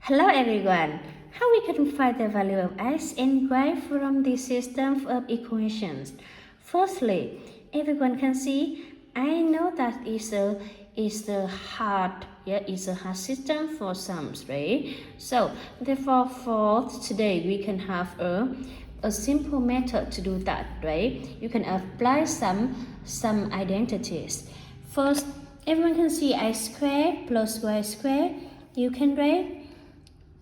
Hello everyone. How we can find the value of x and y from the system of equations? Firstly, everyone can see. I know that is a hard system for sums, right? So therefore, for today we can have a simple method to do that, right? You can apply some identities. First, everyone can see x squared plus y squared. You can write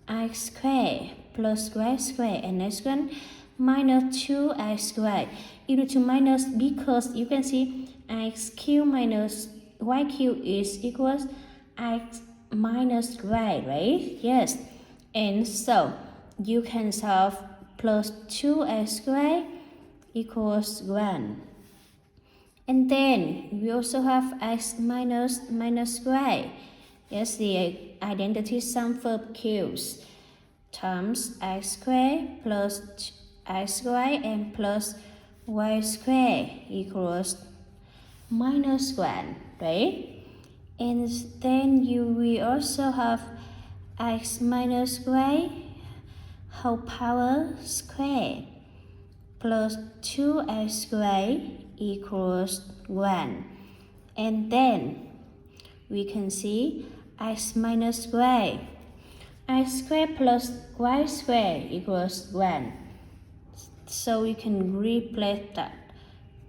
x squared plus y squared, and next one minus 2x squared. You need to minus because you can see x cubed minus y cubed is equals x minus y, right? Yes. And so you can solve plus 2x squared equals 1. And then we also have x minus y. Yes, the identity sum for cubes times x squared plus x squared and plus y squared equals minus 1, right? And then we also have x minus y whole power squared plus 2x squared equals 1. And then we can see x minus y. X squared plus y squared equals 1. So we can replace that.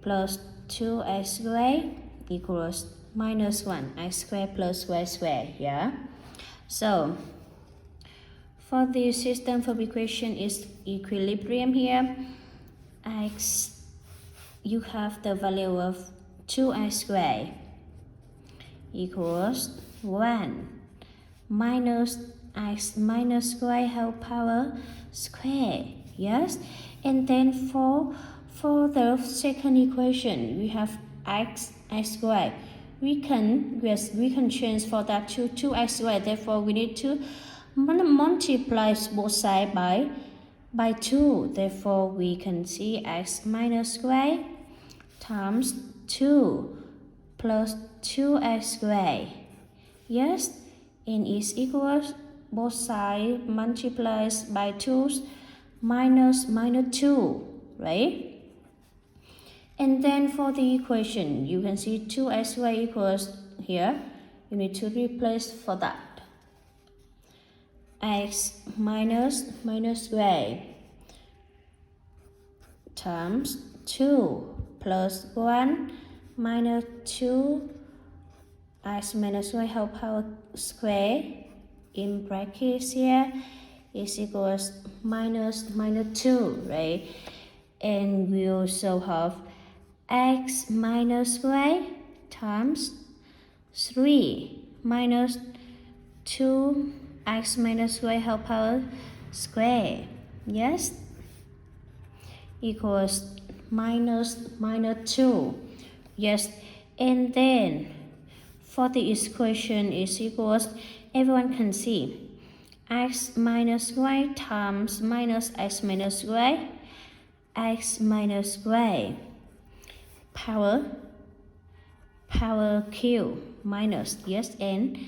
Plus 2x squared equals minus 1. X squared plus y squared, yeah? So for the system of equation is equilibrium here. X, you have the value of 2x squared equals 1 minus x minus y whole power square. Yes, and then for the second equation we have x squared. We can change for that to 2x squared. Therefore we need to multiply both sides by 2. Therefore we can see x minus y times 2 plus 2x squared. Yes, and is equals both sides multiplies by 2 minus 2, right? And then for the equation, you can see 2xy equals here. You need to replace for that. X minus y times 2 plus 1 minus 2 x minus y whole power square in brackets here is equals minus 2, right? And we also have x minus y times 3 minus 2 x minus y whole power square. Yes, equals minus 2. Yes, and then for the equation is equals, everyone can see x minus y times minus x minus y, x minus y power q minus, yes, and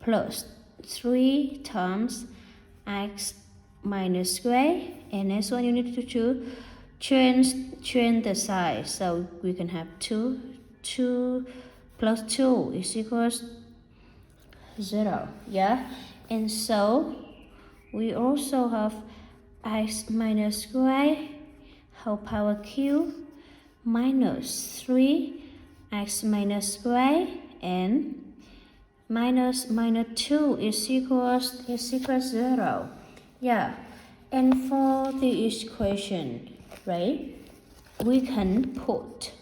plus 3 times x minus y, and next one you need to change the sign. So we can have 2 plus 2 is equals 0, yeah? And so we also have x minus y whole power q minus 3 x minus y and minus 2 is equals 0, yeah? And for the equation, right, we can put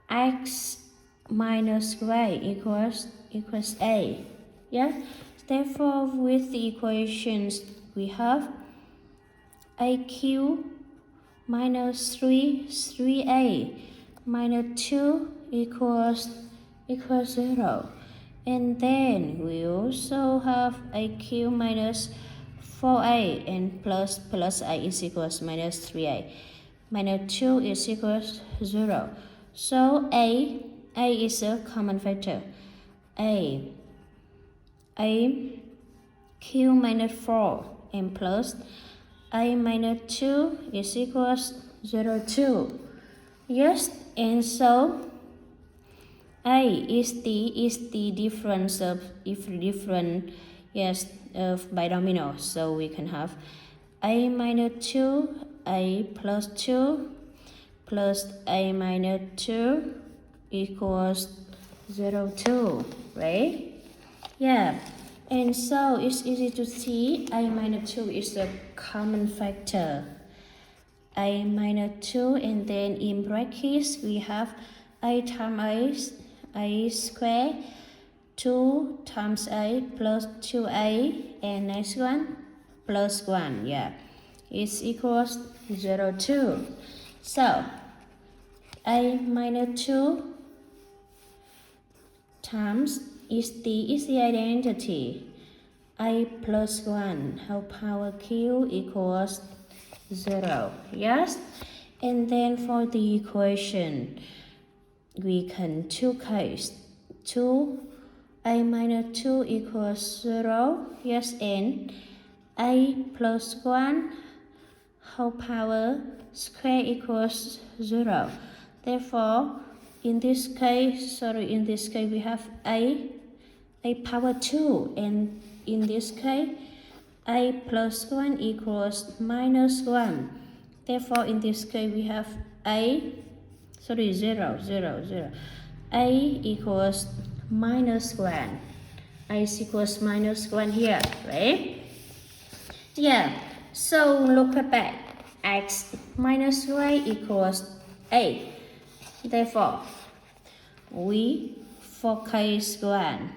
x minus y equals a, yeah? Therefore with the equations we have aq minus 3a minus 2 equals 0. And then we also have aq minus 4a and plus a is equals minus 3a. Minus 2 is equals 0. So a is a common factor. A q minus 4 and plus a minus 2 is equals 0, 2. Yes, and so a is the difference of different of binomials. So we can have a minus 2, a plus 2 plus a minus 2 equals 0, 2, right? Yeah, and so it's easy to see a minus 2 is a common factor. A minus 2, and then in brackets we have a times a square, 2 times a plus 2a, and next one plus 1. Yeah, it's equals 0, 2. So a minus 2 times is the identity a plus 1 whole power q equals 0. Yes, and then for the equation we can two case 2 a minus 2 equals 0. Yes, and a plus 1 whole power square equals 0. Therefore in this case we have a power 2, and in this case a plus 1 equals minus 1. Therefore in this case we have a 0, 0, 0. A equals minus 1. A is equals minus 1 here, right? Yeah, so look at that. X minus y equals a. Therefore, for case 1,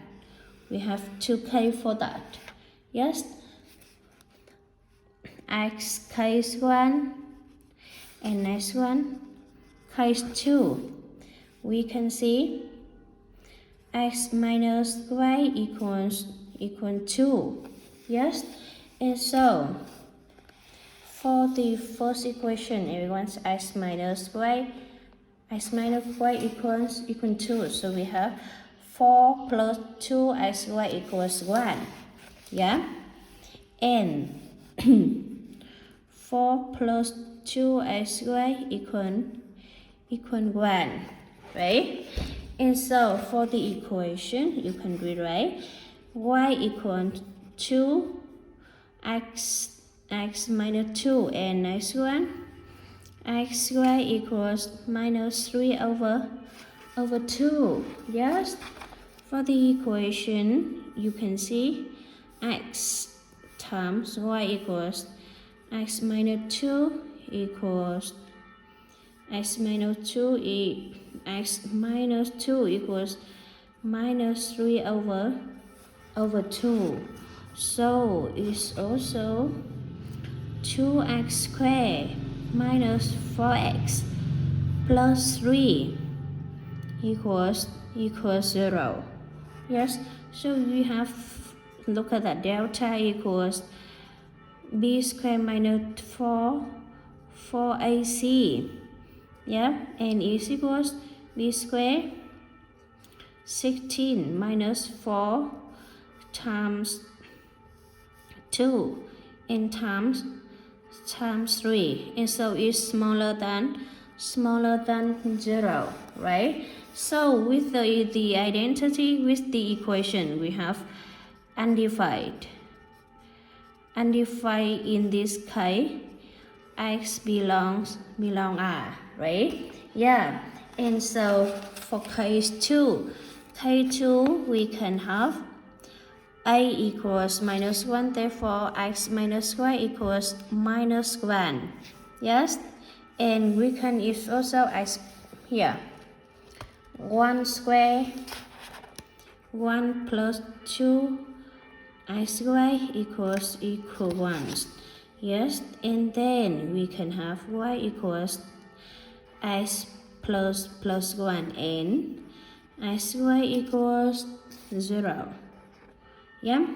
we have 2k for that. Yes, x case 1, and next one case 2. We can see x minus y equals 2. Yes, and so for the first equation, everyone's x minus y equals 2. So we have 4 plus 2xy equals 1. Yeah, and 4 plus 2xy equal 1, right? And so for the equation, you can rewrite y equals 2 x minus 2, and next one xy equals minus 3 over 2. Yes, for the equation you can see x times y equals x minus 2 equals x minus 2 equals minus 3 over 2. So it's also 2x squared minus 4x plus 3 equals 0. Yes, so we have, look at that, delta equals b squared minus 4ac. Yeah, and is equals b squared 16 minus 4 times 2 and times 3, and so it's smaller than 0, right? So with the identity, with the equation, we have undefined in this case x belongs R, right? Yeah, and so for case 2 we can have a equals minus 1, therefore x minus y equals minus 1. Yes, and we can use also x here 1 square 1 plus 2 xy equals 1. Yes, and then we can have y equals x plus 1 and xy equals 0. Yeah,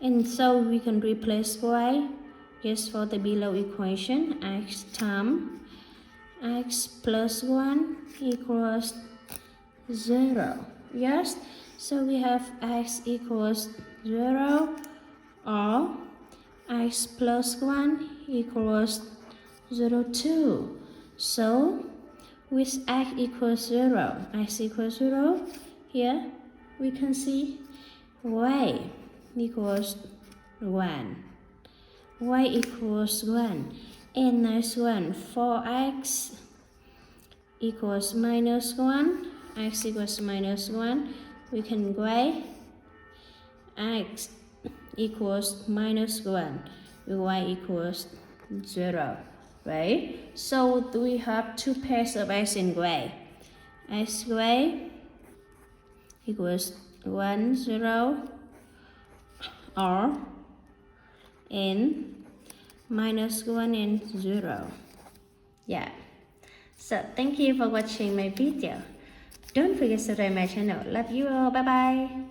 and so we can replace y just for the below equation. X times x plus 1 equals 0. Yes, so we have x equals 0 x plus 1 equals 0, 2. So with x equals 0, x equals 0, here we can see y equals 1. Y equals 1. And next one, 4x equals minus 1. X equals minus 1. We can write x equals minus 1. Y equals 0. Right? So we have two pairs of x in gray. X gray equals 1, 0, or in minus 1 and 0. Yeah. So thank you for watching my video. Don't forget to subscribe my channel. Love you all. Bye bye.